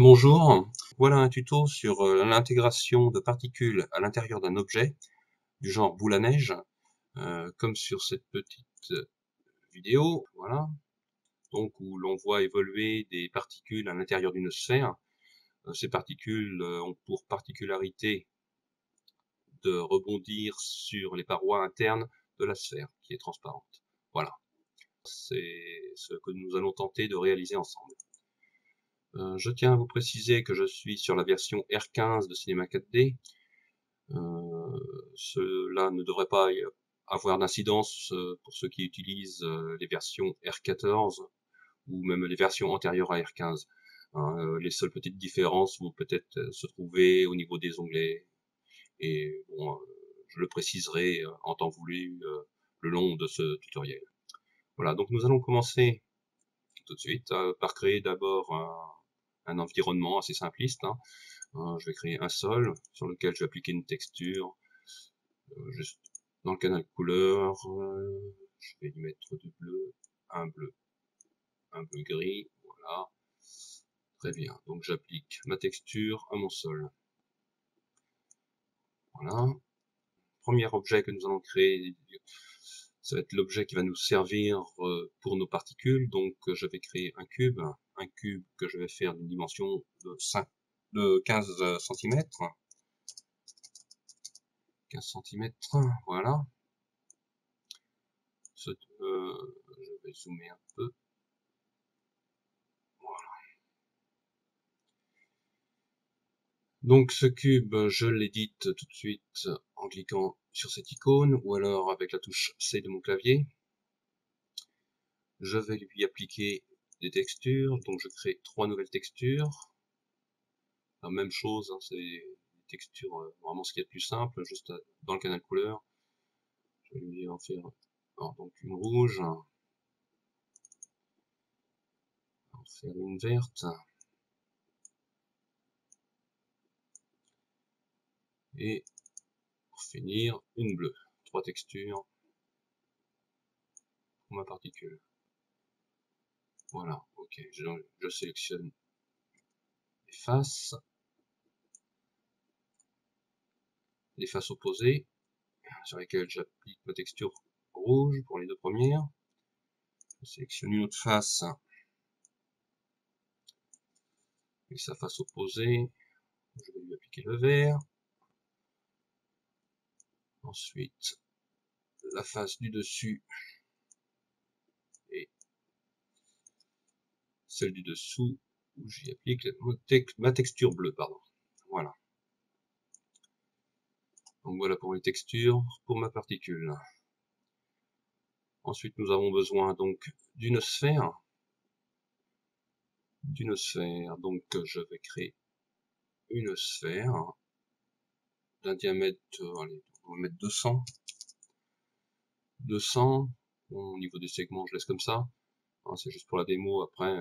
Bonjour, voilà un tuto sur l'intégration de particules à l'intérieur d'un objet du genre boule à neige, comme sur cette petite vidéo, voilà, donc où l'on voit évoluer des particules à l'intérieur d'une sphère. Ces particules ont pour particularité de rebondir sur les parois internes de la sphère, qui est transparente. Voilà, c'est ce que nous allons tenter de réaliser ensemble. Je tiens à vous préciser que je suis sur la version R15 de Cinema 4D. Cela ne devrait pas avoir d'incidence pour ceux qui utilisent les versions R14 ou même les versions antérieures à R15. Les seules petites différences vont peut-être se trouver au niveau des onglets, et bon, je le préciserai en temps voulu le long de ce tutoriel. Voilà, donc nous allons commencer tout de suite par créer d'abord un environnement assez simpliste. Je vais créer un sol sur lequel je vais appliquer une texture, juste dans le canal couleur, je vais lui mettre du bleu, un bleu gris, voilà, très bien. Donc j'applique ma texture à mon sol. Voilà. Premier objet que nous allons créer, ça va être l'objet qui va nous servir pour nos particules. Donc je vais créer un cube que je vais faire d'une dimension de 15 cm. 15 cm, voilà. Je vais zoomer un peu. Voilà. Donc ce cube, je l'édite tout de suite en cliquant sur cette icône ou alors avec la touche C de mon clavier. Je vais lui appliquer des textures, donc je crée 3 nouvelles textures. La même chose, c'est des textures vraiment ce qu'il y a de plus simple, juste dans le canal couleur. Je vais lui en faire donc une rouge, en faire une verte. Et pour finir, une bleue. 3 textures pour ma particule. Voilà, ok, je sélectionne les faces opposées, sur lesquelles j'applique ma texture rouge pour les deux premières. Je sélectionne une autre face et sa face opposée. Je vais lui appliquer le vert. Ensuite, la face du dessus et celle du dessous, où j'y applique ma texture bleue, pardon. Voilà. Donc voilà pour les textures, pour ma particule. Ensuite, nous avons besoin donc d'une sphère. Donc je vais créer une sphère d'un diamètre, allez, on va mettre 200. 200, bon, au niveau des segments, je laisse comme ça. C'est juste pour la démo, après,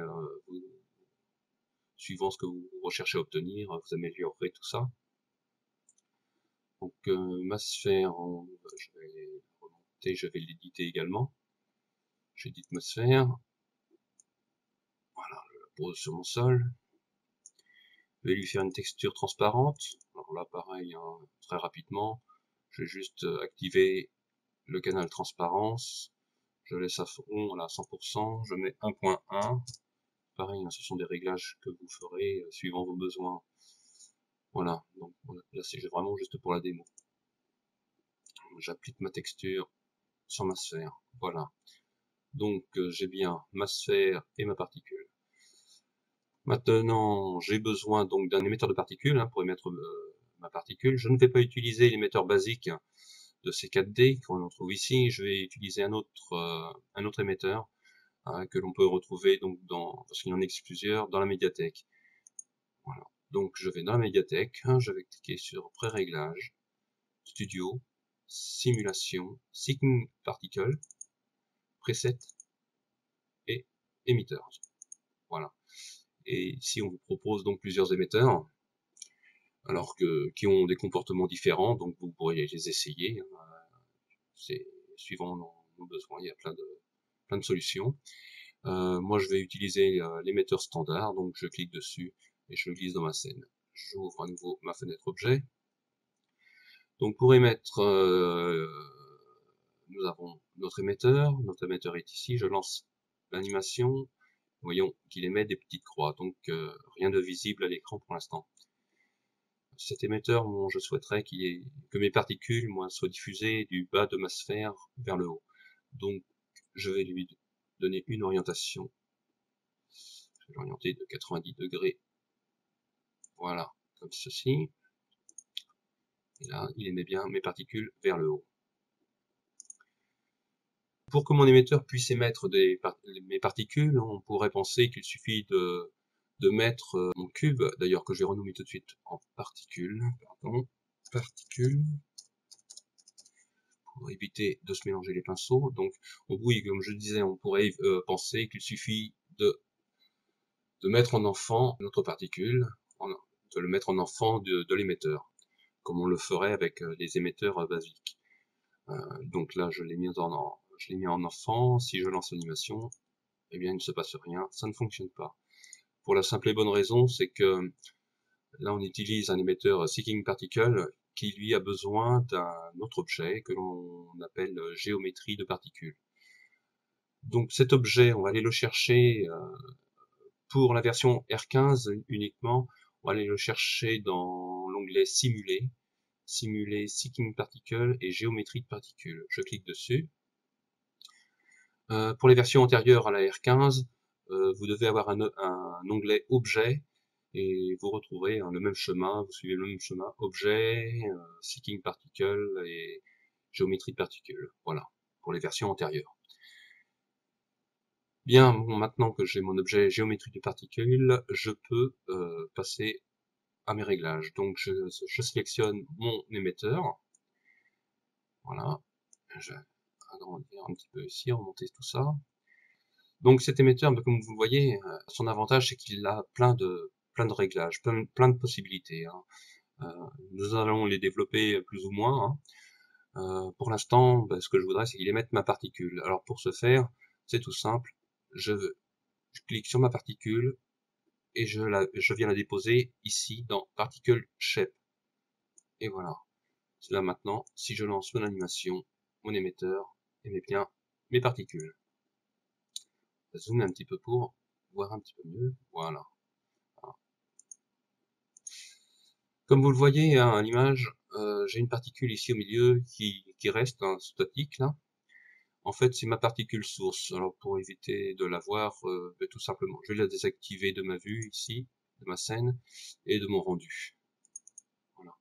suivant ce que vous recherchez à obtenir, vous améliorerez tout ça. Donc ma sphère, je vais remonter, je vais l'éditer également. J'édite ma sphère. Voilà, je la pose sur mon sol. Je vais lui faire une texture transparente. Alors là, pareil, très rapidement, je vais juste activer le canal transparence. Je laisse à fond, voilà, 100%. Je mets 1.1. Pareil, ce sont des réglages que vous ferez suivant vos besoins. Voilà, donc là c'est vraiment juste pour la démo. J'applique ma texture sur ma sphère. Voilà. Donc j'ai bien ma sphère et ma particule. Maintenant, j'ai besoin donc d'un émetteur de particules pour émettre ma particule. Je ne vais pas utiliser l'émetteur basique de C4D qu'on trouve ici. Je vais utiliser un autre émetteur que l'on peut retrouver donc parce qu'il y en existe plusieurs, dans la médiathèque. Voilà. Donc je vais dans la médiathèque, je vais cliquer sur pré-réglage, studio, simulation, sync particle, preset et émetteur. Voilà. Et ici on vous propose donc plusieurs émetteurs, alors qui ont des comportements différents, donc vous pourrez les essayer. C'est suivant nos besoins, il y a plein de solutions. Moi je vais utiliser l'émetteur standard, donc je clique dessus et je le glisse dans ma scène. J'ouvre à nouveau ma fenêtre objet. Donc pour émettre, nous avons notre émetteur est ici, je lance l'animation, voyons qu'il émet des petites croix, donc rien de visible à l'écran pour l'instant. Cet émetteur, bon, je souhaiterais que mes particules, moi, soient diffusées du bas de ma sphère vers le haut. Donc je vais lui donner une orientation. Je vais l'orienter de 90 degrés. Voilà, comme ceci. Et là, il émet bien mes particules vers le haut. Pour que mon émetteur puisse émettre mes particules, on pourrait penser qu'il suffit de mettre mon cube, d'ailleurs que je vais renommer tout de suite en particules, pour éviter de se mélanger les pinceaux. Donc oui, comme je disais, on pourrait penser qu'il suffit de mettre en enfant notre particule, de le mettre en enfant de l'émetteur, comme on le ferait avec les émetteurs basiques. Donc là, je l'ai mis en enfant. Si je lance l'animation, eh bien, il ne se passe rien, ça ne fonctionne pas. Pour la simple et bonne raison, c'est que là, on utilise un émetteur Seeking Particle qui, lui, a besoin d'un autre objet que l'on appelle géométrie de particules. Donc cet objet, on va aller le chercher pour la version R15 uniquement, on va aller le chercher dans l'onglet Simuler, Simuler Seeking Particle et Géométrie de particules. Je clique dessus. Pour les versions antérieures à la R15, vous devez avoir un onglet Objet et vous retrouverez le même chemin, vous suivez le même chemin, Objet, Seeking Particle et Géométrie de particules. Voilà, pour les versions antérieures. Bien, bon, maintenant que j'ai mon objet géométrie de particules, je peux passer à mes réglages. Donc je sélectionne mon émetteur. Voilà, je vais agrandir un petit peu ici, remonter tout ça. Donc cet émetteur, comme vous le voyez, son avantage c'est qu'il a plein de réglages, plein de possibilités. Nous allons les développer plus ou moins. Pour l'instant, ce que je voudrais, c'est qu'il émette ma particule. Alors pour ce faire, c'est tout simple. Je clique sur ma particule et je viens la déposer ici dans Particle Shape. Et voilà. Là maintenant, si je lance mon animation, mon émetteur émet bien mes particules. Je vais zoomer un petit peu pour voir un petit peu mieux. Voilà. Comme vous le voyez à l'image, j'ai une particule ici au milieu qui reste statique là. En fait, c'est ma particule source. Alors pour éviter de la voir, tout simplement, je vais la désactiver de ma vue ici, de ma scène, et de mon rendu. Voilà.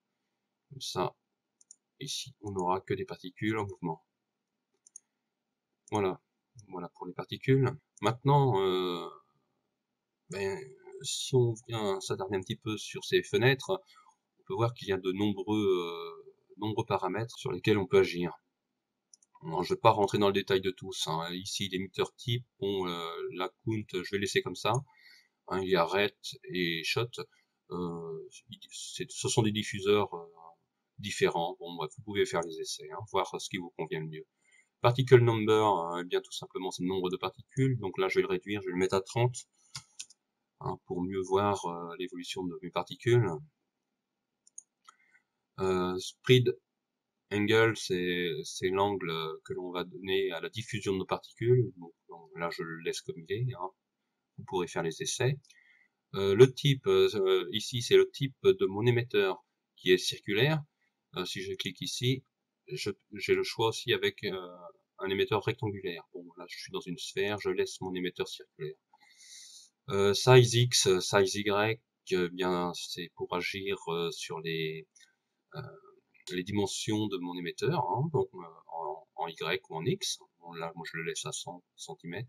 Comme ça, ici, on n'aura que des particules en mouvement. Voilà. Voilà pour les particules. Maintenant, si on vient s'attarder un petit peu sur ces fenêtres, on peut voir qu'il y a de nombreux paramètres sur lesquels on peut agir. Alors, je ne vais pas rentrer dans le détail de tous. Ici, l'émetteur type, bon, la count, je vais laisser comme ça. Il y a ret et shot. Ce sont des diffuseurs différents. Bon, bref, vous pouvez faire les essais, voir ce qui vous convient le mieux. Particle number, eh bien tout simplement, c'est le nombre de particules. Donc là, je vais le réduire, je vais le mettre à 30 pour mieux voir l'évolution de mes particules. Spread angle, c'est l'angle que l'on va donner à la diffusion de nos particules. Donc là, je le laisse comme il est. Vous pourrez faire les essais. Le type, ici, c'est le type de mon émetteur qui est circulaire. Si je clique ici, j'ai le choix aussi avec un émetteur rectangulaire. Bon, là, je suis dans une sphère, je laisse mon émetteur circulaire. Size X, size Y, bien, c'est pour agir sur les dimensions de mon émetteur, donc en Y ou en X. Bon, là, moi, je le laisse à 100 cm.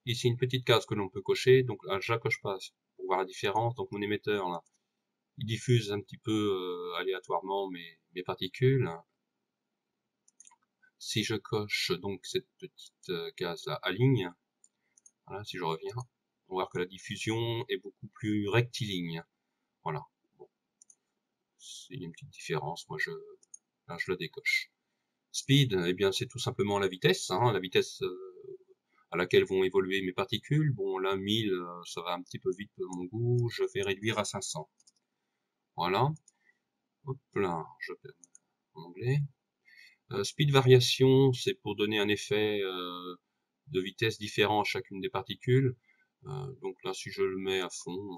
Ici, une petite case que l'on peut cocher. Donc là, je la coche pas pour voir la différence. Donc mon émetteur, là, il diffuse un petit peu aléatoirement mes particules. Si je coche donc cette petite case là, aligne, voilà, si je reviens, on va voir que la diffusion est beaucoup plus rectiligne. Voilà. Bon. Il y a une petite différence. Moi, là, je la décoche. Speed, eh bien, c'est tout simplement la vitesse. La vitesse à laquelle vont évoluer mes particules. Bon, là, 1000, ça va un petit peu vite pour mon goût. Je vais réduire à 500. Voilà. Hop là, je perds en anglais. Speed variation, c'est pour donner un effet de vitesse différent à chacune des particules. Donc là, si je le mets à fond,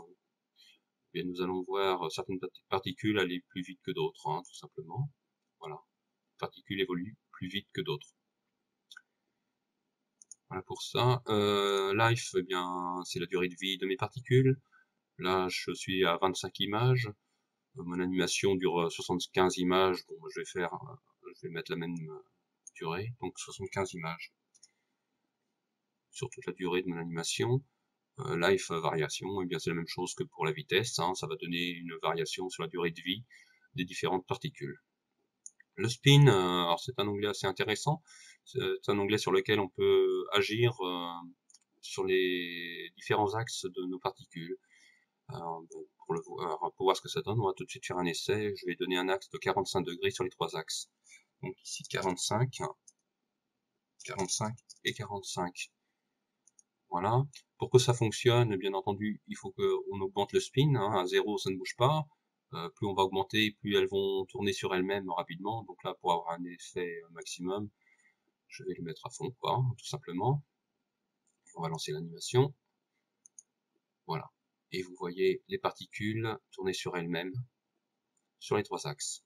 eh bien, nous allons voir certaines particules aller plus vite que d'autres, hein, tout simplement. Voilà, les particules évoluent plus vite que d'autres. Voilà pour ça. Life, eh bien, c'est la durée de vie de mes particules. Là, je suis à 25 images. Mon animation dure 75 images. Bon, je vais mettre la même durée, donc 75 images sur toute la durée de mon animation. Life variation, eh bien c'est la même chose que pour la vitesse, hein, ça va donner une variation sur la durée de vie des différentes particules. Le spin, alors c'est un onglet assez intéressant, c'est un onglet sur lequel on peut agir sur les différents axes de nos particules. Alors, pour voir ce que ça donne, on va tout de suite faire un essai. Je vais donner un axe de 45 degrés sur les trois axes. Donc ici 45, 45 et 45. Voilà. Pour que ça fonctionne, bien entendu, il faut qu'on augmente le spin. Hein. À 0, ça ne bouge pas. Plus on va augmenter, plus elles vont tourner sur elles-mêmes rapidement. Donc là, pour avoir un effet maximum, je vais le mettre à fond, quoi, tout simplement. On va lancer l'animation. Voilà. Et vous voyez les particules tourner sur elles-mêmes, sur les trois axes.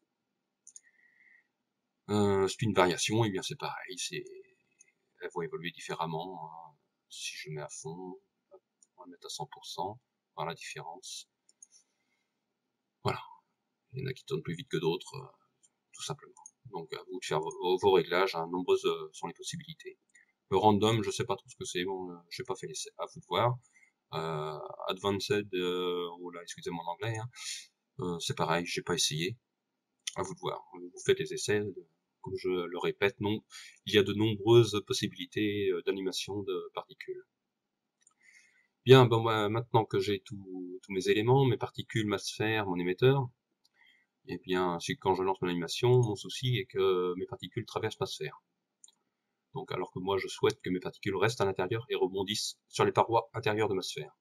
Spin variation, et bien c'est pareil. Elles vont évoluer différemment. Hein. Si je mets à fond, on va mettre à 100%, voir la différence. Voilà. Il y en a qui tournent plus vite que d'autres, tout simplement. Donc à vous de faire vos réglages, hein, nombreuses sont les possibilités. Le random, je sais pas trop ce que c'est, bon, j'ai pas fait l'essai, à vous de voir. Advanced, oh là, excusez-moi en anglais, hein, c'est pareil, j'ai pas essayé, à vous de voir. Vous faites les essais, comme je le répète, non, il y a de nombreuses possibilités d'animation de particules. Bien, bon, maintenant que j'ai tous mes éléments, mes particules, ma sphère, mon émetteur, et bien, quand je lance mon animation, mon souci est que mes particules traversent ma sphère. Donc, alors que moi, je souhaite que mes particules restent à l'intérieur et rebondissent sur les parois intérieures de ma sphère.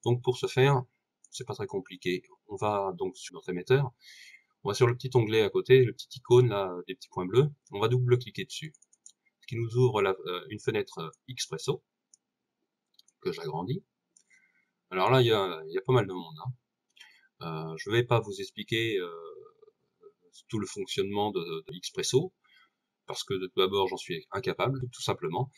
Donc, pour ce faire, c'est pas très compliqué. On va donc sur notre émetteur, on va sur le petit onglet à côté, le petit icône là, des petits points bleus, on va double-cliquer dessus. Ce qui nous ouvre une fenêtre Expresso, que j'agrandis. Alors là, il y a pas mal de monde. Hein. Je vais pas vous expliquer tout le fonctionnement de Expresso, parce que tout d'abord j'en suis incapable, tout simplement.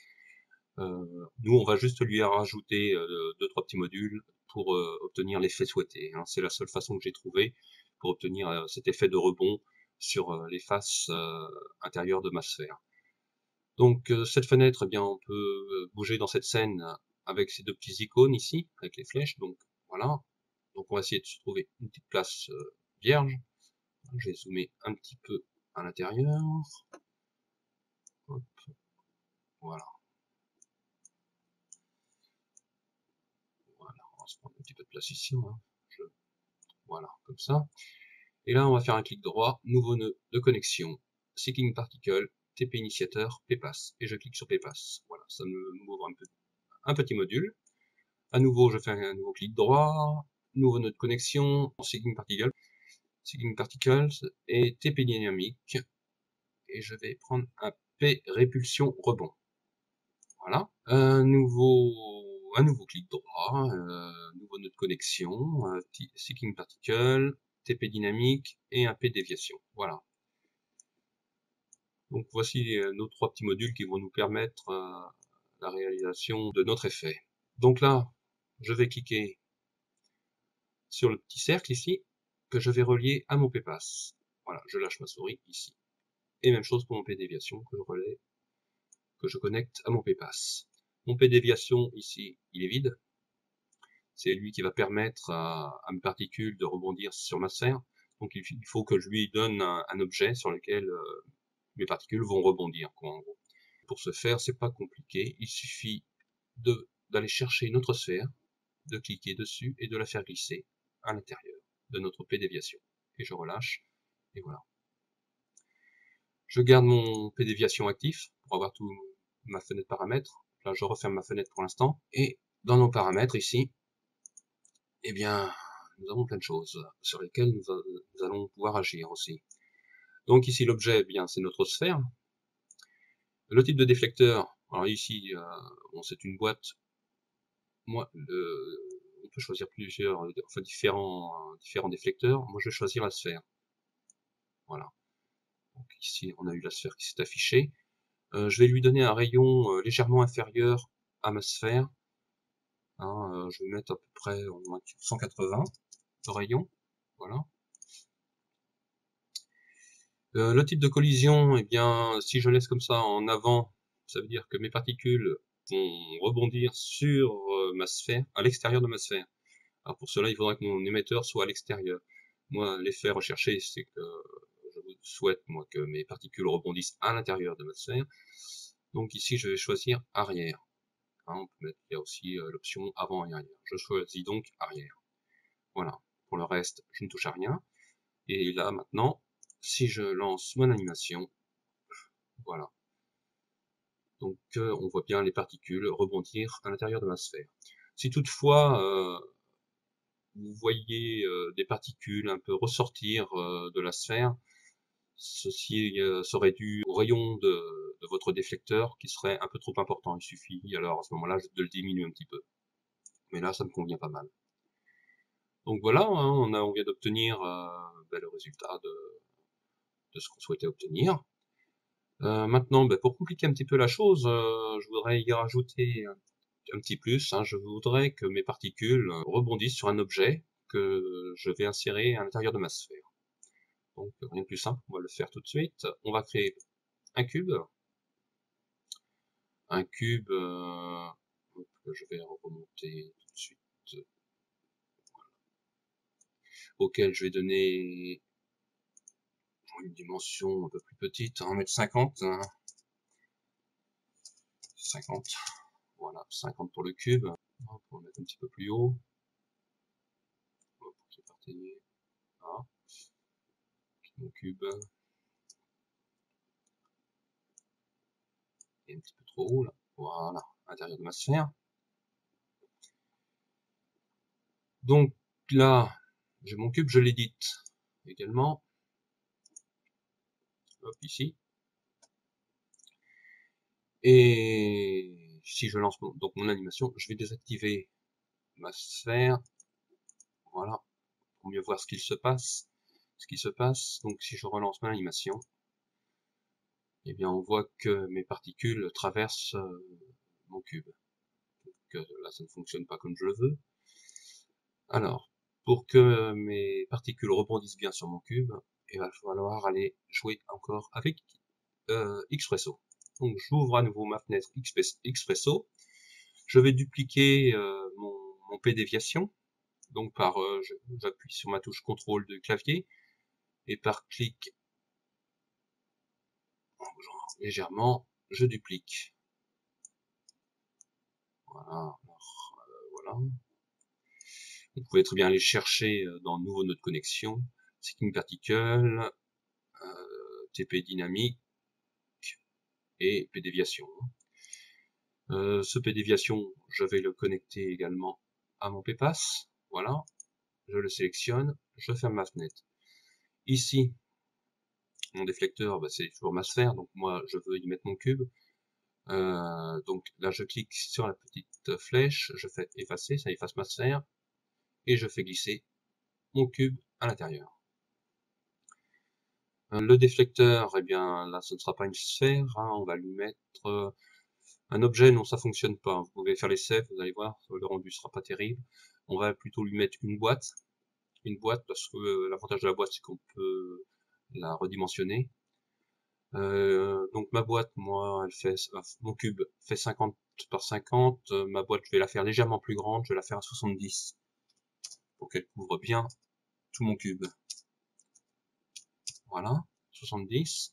Nous on va juste lui rajouter 2-3 petits modules pour obtenir l'effet souhaité. Hein. C'est la seule façon que j'ai trouvé pour obtenir cet effet de rebond sur les faces intérieures de ma sphère. Donc cette fenêtre, eh bien, on peut bouger dans cette scène avec ces deux petits icônes ici, avec les flèches. Donc voilà. Donc on va essayer de se trouver une petite place vierge. Je vais zoomer un petit peu à l'intérieur. Voilà. Voilà, on va se prendre un petit peu de place ici. Hein. Voilà, comme ça. Et là, on va faire un clic droit, nouveau nœud de connexion, Seeking Particle, TP Initiateur, PPass. Et je clique sur PPass. Voilà, ça m'ouvre un petit module. À nouveau, je fais un nouveau clic droit, nouveau nœud de connexion, Seeking Particles et TP Dynamique. Et je vais prendre un P Répulsion Rebond. Voilà. Un nouveau clic droit, nouveau nœud de connexion, Seeking Particle, TP Dynamique et un P Déviation. Voilà. Donc voici nos trois petits modules qui vont nous permettre la réalisation de notre effet. Donc là, je vais cliquer sur le petit cercle ici, que je vais relier à mon PPass. Voilà, je lâche ma souris ici. Et même chose pour mon P Déviation que je connecte à mon PPass. Mon P Déviation ici, il est vide. C'est lui qui va permettre à mes particules de rebondir sur ma sphère. Donc il faut que je lui donne un objet sur lequel mes particules vont rebondir, quoi, en gros. Pour ce faire, c'est pas compliqué. Il suffit d'aller chercher une autre sphère, de cliquer dessus et de la faire glisser à l'intérieur de notre P déviation. Et je relâche, et voilà. Je garde mon P déviation actif pour avoir toute ma fenêtre paramètres. là je referme ma fenêtre pour l'instant, et dans nos paramètres ici, eh bien, nous avons plein de choses sur lesquelles nous allons pouvoir agir aussi. Donc ici l'objet, eh bien c'est notre sphère. Le type de déflecteur, alors ici, bon, c'est une boîte. Moi, on peut choisir plusieurs, enfin différents déflecteurs. Moi, je vais choisir la sphère. Voilà. Donc ici, on a eu la sphère qui s'est affichée. Je vais lui donner un rayon légèrement inférieur à ma sphère. Hein, je vais mettre à peu près 180 de rayon. Voilà. Le type de collision, eh bien, si je laisse comme ça en avant, ça veut dire que mes particules vont rebondir sur ma sphère, à l'extérieur de ma sphère. Alors pour cela, il faudra que mon émetteur soit à l'extérieur. Moi, l'effet recherché, c'est que je souhaite moi que mes particules rebondissent à l'intérieur de ma sphère. Donc ici, je vais choisir arrière. Hein, on peut mettre, il y a aussi l'option avant et arrière. Je choisis donc arrière. Voilà. Pour le reste, je ne touche à rien. Et là, maintenant, si je lance mon animation, voilà. Donc on voit bien les particules rebondir à l'intérieur de ma sphère. Si toutefois vous voyez des particules un peu ressortir de la sphère, ceci serait dû au rayon de votre déflecteur qui serait un peu trop important. Il suffit alors à ce moment-là de le diminuer un petit peu. Mais là, ça me convient pas mal. Donc voilà, hein, on vient d'obtenir le résultat de ce qu'on souhaitait obtenir. Maintenant, pour compliquer un petit peu la chose, je voudrais y rajouter un petit plus. Hein, je voudrais que mes particules rebondissent sur un objet que je vais insérer à l'intérieur de ma sphère. Donc rien de plus simple, on va le faire tout de suite. On va créer un cube. Un cube que je vais remonter tout de suite, auquel je vais donner une dimension un peu plus petite, 1,50 m. 50. Voilà, 50 pour le cube. On va le mettre un petit peu plus haut. Pour qu'il partage. Voilà. Mon cube est un petit peu trop haut là. Voilà, à l'intérieur de ma sphère. Donc là, j'ai mon cube, je l'édite également. Hop, ici. Et si je lance donc mon animation, je vais désactiver ma sphère. Voilà, pour mieux voir ce qu'il se passe. Donc si je relance mon animation, eh bien on voit que mes particules traversent mon cube. Donc là, ça ne fonctionne pas comme je le veux. Alors, pour que mes particules rebondissent bien sur mon cube, il va falloir aller jouer encore avec Xpresso. Donc j'ouvre à nouveau ma fenêtre Xpresso. Je vais dupliquer mon P déviation. Donc j'appuie sur ma touche contrôle de clavier et par clic en bougeant légèrement, je duplique. Voilà. Voilà. Vous pouvez très bien aller chercher dans nouveau node connexion, Seeking Particle, TP dynamique et P déviation. Ce P déviation, je vais le connecter également à mon PPass. Voilà. Je le sélectionne, je ferme ma fenêtre. Ici, mon déflecteur, c'est toujours ma sphère, donc moi je veux y mettre mon cube. Donc là je clique sur la petite flèche, je fais effacer, ça efface ma sphère, et je fais glisser mon cube à l'intérieur. Le déflecteur, eh bien là ce ne sera pas une sphère, hein, on va lui mettre un objet. Non, ça fonctionne pas, vous pouvez faire l'essai, vous allez voir, le rendu sera pas terrible. On va plutôt lui mettre une boîte parce que l'avantage de la boîte c'est qu'on peut la redimensionner. Donc ma boîte, moi, mon cube fait 50 par 50. Ma boîte, je vais la faire légèrement plus grande, je vais la faire à 70 pour qu'elle couvre bien tout mon cube. Voilà, 70.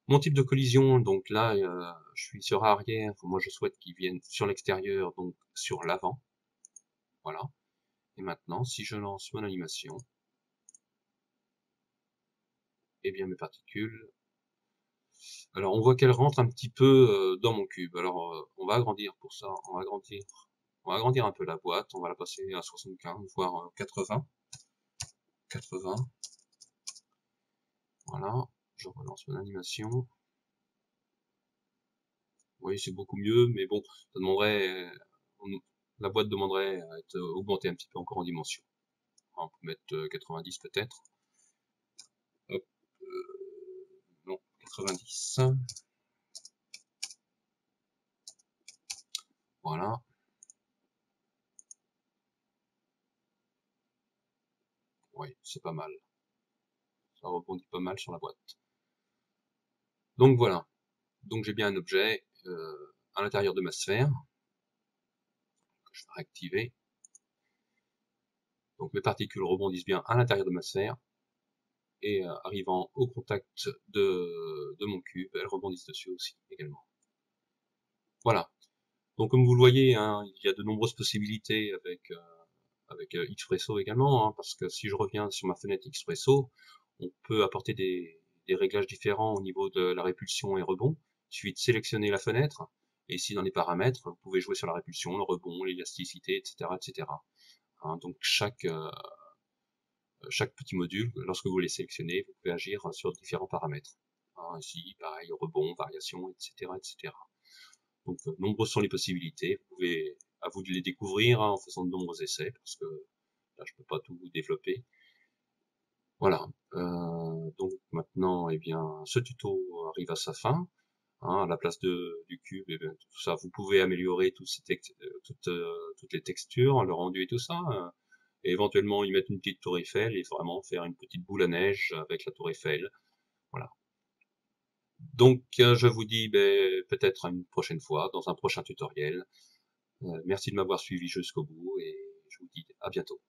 Mon type de collision, donc là, je suis sur arrière. Moi, je souhaite qu'il vienne sur l'extérieur, donc sur l'avant. Voilà. Et maintenant, si je lance mon animation, eh bien mes particules Alors, on voit qu'elle rentre un petit peu dans mon cube. Alors, on va agrandir pour ça. On va agrandir un peu la boîte. On va la passer à 75, voire 80. 80. Voilà. Je relance mon animation. Vous voyez, c'est beaucoup mieux, mais bon, ça demanderait, la boîte demanderait à être augmentée un petit peu encore en dimension. On peut mettre 90 peut-être. Hop, non, 90. Voilà. Oui, c'est pas mal. Ça rebondit pas mal sur la boîte. Donc voilà. Donc j'ai bien un objet à l'intérieur de ma sphère, que je vais réactiver. Donc mes particules rebondissent bien à l'intérieur de ma sphère, et arrivant au contact de mon cube, elles rebondissent dessus aussi, également. Voilà. Donc comme vous le voyez, hein, il y a de nombreuses possibilités avec Xpresso également, hein, parce que si je reviens sur ma fenêtre Xpresso, on peut apporter des réglages différents au niveau de la répulsion et rebond. Il suffit de sélectionner la fenêtre, et ici dans les paramètres, vous pouvez jouer sur la répulsion, le rebond, l'élasticité, etc., etc. Hein, donc chaque petit module, lorsque vous les sélectionnez, vous pouvez agir sur différents paramètres. Hein, ici, pareil, rebond, variation, etc., etc. Donc nombreuses sont les possibilités. Vous pouvez, à vous de les découvrir, hein, en faisant de nombreux essais, parce que là je peux pas tout développer. Voilà. Donc maintenant, eh bien, ce tuto arrive à sa fin. Hein, à la place du cube, eh bien, tout ça, vous pouvez améliorer toutes les textures, le rendu et tout ça. Et éventuellement y mettre une petite tour Eiffel et vraiment faire une petite boule à neige avec la tour Eiffel. Voilà. Donc je vous dis peut-être une prochaine fois, dans un prochain tutoriel. Merci de m'avoir suivi jusqu'au bout et je vous dis à bientôt.